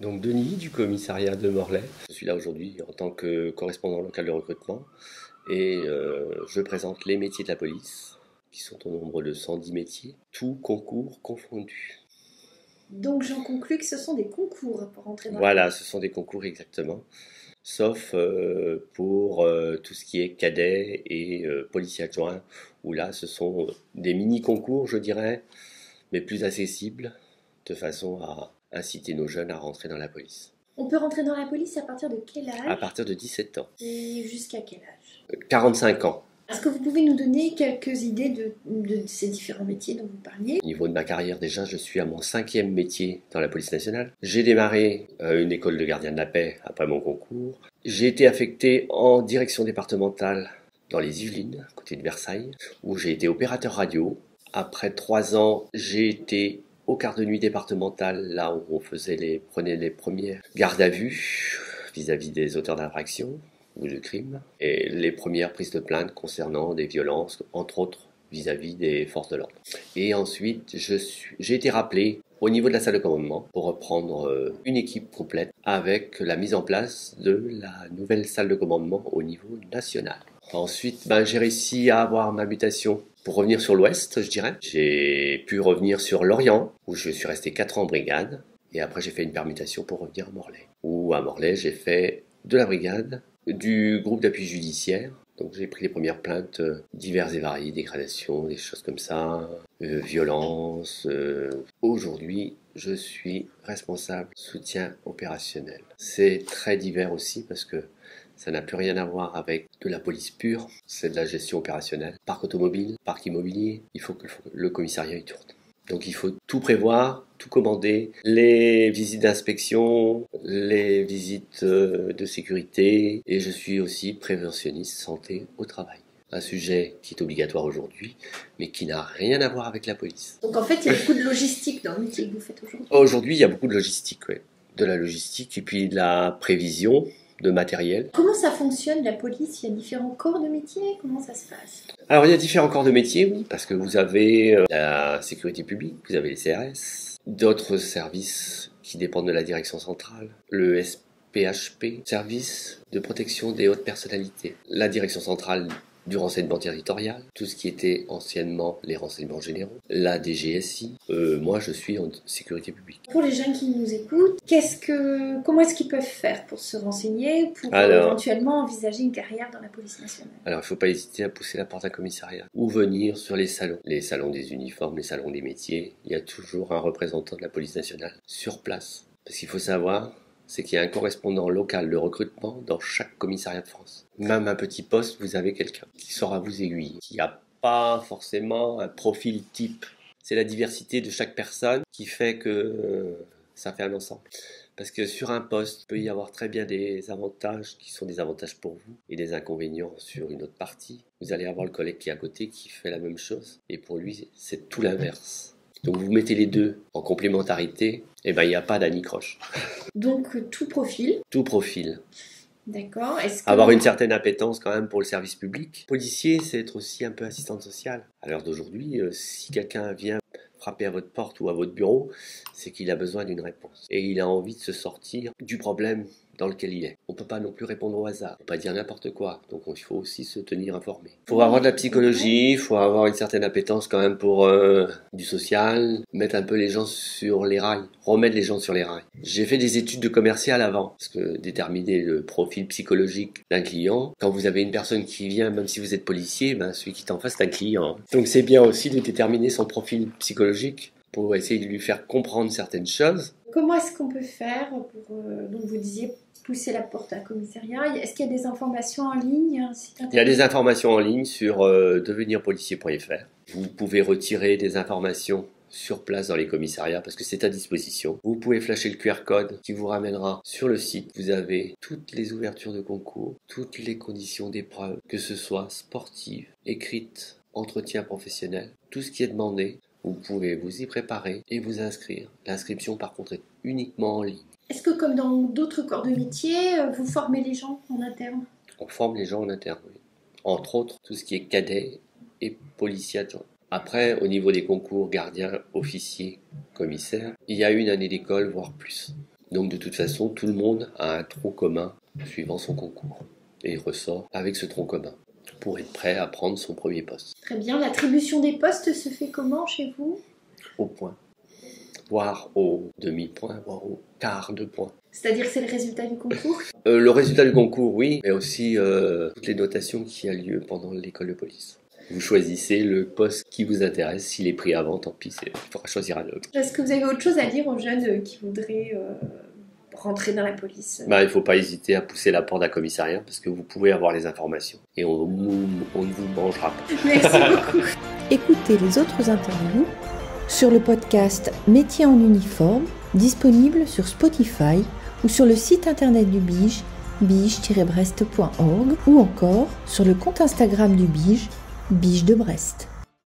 Donc Denis du commissariat de Morlaix. Je suis là aujourd'hui en tant que correspondant local de recrutement et je présente les métiers de la police qui sont au nombre de 110 métiers, tous concours confondus. Donc j'en conclus que ce sont des concours pour entrer dans la Voilà, police. ce sont des concours exactement, sauf pour tout ce qui est cadet et policier adjoint, où là ce sont des mini-concours je dirais, mais plus accessibles, de façon à inciter nos jeunes à rentrer dans la police. On peut rentrer dans la police à partir de quel À âge partir de 17 ans. et jusqu'à quel âge? 45 ans. Est-ce que vous pouvez nous donner quelques idées de ces différents métiers dont vous parliez? Au niveau de ma carrière, déjà, je suis à mon 5e métier dans la police nationale. J'ai démarré une école de gardien de la paix après mon concours. J'ai été affecté en direction départementale dans les Yvelines, à côté de Versailles, où j'ai été opérateur radio. Après 3 ans, j'ai été au quart de nuit départemental, là où on prenait les premières gardes à vue vis-à-vis des auteurs d'infractions ou de crimes, et les premières prises de plainte concernant des violences, entre autres vis-à-vis des forces de l'ordre. Et ensuite, j'ai été rappelé au niveau de la salle de commandement pour reprendre une équipe complète avec la mise en place de la nouvelle salle de commandement au niveau national. Ensuite, j'ai réussi à avoir ma mutation pour revenir sur l'Ouest, je dirais. J'ai pu revenir sur l'Orient, où je suis resté 4 ans en brigade, et après j'ai fait une permutation pour revenir à Morlaix. Où à Morlaix, j'ai fait de la brigade, du groupe d'appui judiciaire. Donc j'ai pris les premières plaintes diverses et variées, dégradations, des choses comme ça, violences. Aujourd'hui, je suis responsable soutien opérationnel. C'est très divers aussi parce que ça n'a plus rien à voir avec de la police pure, c'est de la gestion opérationnelle. Parc automobile, parc immobilier, il faut que le commissariat y tourne. Donc il faut tout prévoir, tout commander, les visites d'inspection, les visites de sécurité, et je suis aussi préventionniste santé au travail. Un sujet qui est obligatoire aujourd'hui, mais qui n'a rien à voir avec la police. Donc en fait, il y a beaucoup de logistique dans le métier que vous faites aujourd'hui. Aujourd'hui, il y a beaucoup de logistique, oui. De la logistique et puis de la prévision de matériel. Comment ça fonctionne la police? Il y a différents corps de métier? Comment ça se passe? Alors il y a différents corps de métier, oui, parce que vous avez la sécurité publique, vous avez les CRS, d'autres services qui dépendent de la direction centrale, le SPHP, service de protection des hautes personnalités, la direction centrale du renseignement territorial, tout ce qui était anciennement les renseignements généraux, la DGSI. Moi, je suis en sécurité publique. Pour les jeunes qui nous écoutent, comment est-ce qu'ils peuvent faire pour se renseigner, pour éventuellement envisager une carrière dans la police nationale? Alors, il ne faut pas hésiter à pousser la porte à commissariat ou venir sur les salons des uniformes, les salons des métiers. Il y a toujours un représentant de la police nationale sur place. Parce qu'il faut savoir, c'est qu'il y a un correspondant local de recrutement dans chaque commissariat de France. Même un petit poste, vous avez quelqu'un qui saura vous aiguiller, qui n'a pas forcément un profil type. C'est la diversité de chaque personne qui fait que ça fait un ensemble. Parce que sur un poste, il peut y avoir très bien des avantages qui sont des avantages pour vous et des inconvénients sur une autre partie. Vous allez avoir le collègue qui est à côté qui fait la même chose et pour lui, c'est tout l'inverse. Donc vous mettez les deux en complémentarité, et il n'y a pas d'anicroche. Donc tout profil. Tout profil. D'accord. Avoir une certaine appétence quand même pour le service public. Policier, c'est être aussi un peu assistante sociale. À l'heure d'aujourd'hui, si quelqu'un vient frapper à votre porte ou à votre bureau, c'est qu'il a besoin d'une réponse. Et il a envie de se sortir du problème dans lequel il est. On ne peut pas non plus répondre au hasard, on ne peut pas dire n'importe quoi, donc il faut aussi se tenir informé. Il faut avoir de la psychologie, il faut avoir une certaine appétence quand même pour du social, mettre un peu les gens sur les rails, remettre les gens sur les rails. J'ai fait des études de commercial avant, parce que déterminer le profil psychologique d'un client, quand vous avez une personne qui vient, même si vous êtes policier, celui qui est en face c'est un client. Donc c'est bien aussi de déterminer son profil psychologique pour essayer de lui faire comprendre certaines choses. Comment est-ce qu'on peut faire pour, donc vous disiez, pousser la porte à commissariat? Est-ce qu'il y a des informations en ligne? Il y a des informations en ligne sur devenirpolicier.fr. Vous pouvez retirer des informations sur place dans les commissariats parce que c'est à disposition. Vous pouvez flasher le QR code qui vous ramènera sur le site. Vous avez toutes les ouvertures de concours, toutes les conditions d'épreuve, que ce soit sportive, écrite, entretien professionnel, tout ce qui est demandé. Vous pouvez vous y préparer et vous inscrire. L'inscription, par contre, est uniquement en ligne. Est-ce que, comme dans d'autres corps de métier, vous formez les gens en interne? On forme les gens en interne, oui. Entre autres, tout ce qui est cadet et policier adjoint. Après, au niveau des concours gardiens, officiers, commissaires, il y a une année d'école, voire plus. Donc de toute façon, tout le monde a un tronc commun suivant son concours. Et il ressort avec ce tronc commun pour être prêt à prendre son premier poste. Très bien. L'attribution des postes se fait comment chez vous ? Au point. Voire au demi-point, voire au quart de point. C'est-à-dire que c'est le résultat du concours ? Le résultat du concours, oui, mais aussi toutes les notations qui a lieu pendant l'école de police. Vous choisissez le poste qui vous intéresse. S'il est pris avant, tant pis, il faudra choisir un autre. Est-ce que vous avez autre chose à dire aux jeunes qui voudraient rentrer dans la police ? Il ne faut pas hésiter à pousser la porte d'un commissariat parce que vous pouvez avoir les informations et on ne vous mangera pas. Merci beaucoup. Écoutez les autres interviews sur le podcast Métiers en uniforme, disponible sur Spotify ou sur le site internet du BIGE, bige-brest.org, ou encore sur le compte Instagram du BIGE, Bige de Brest.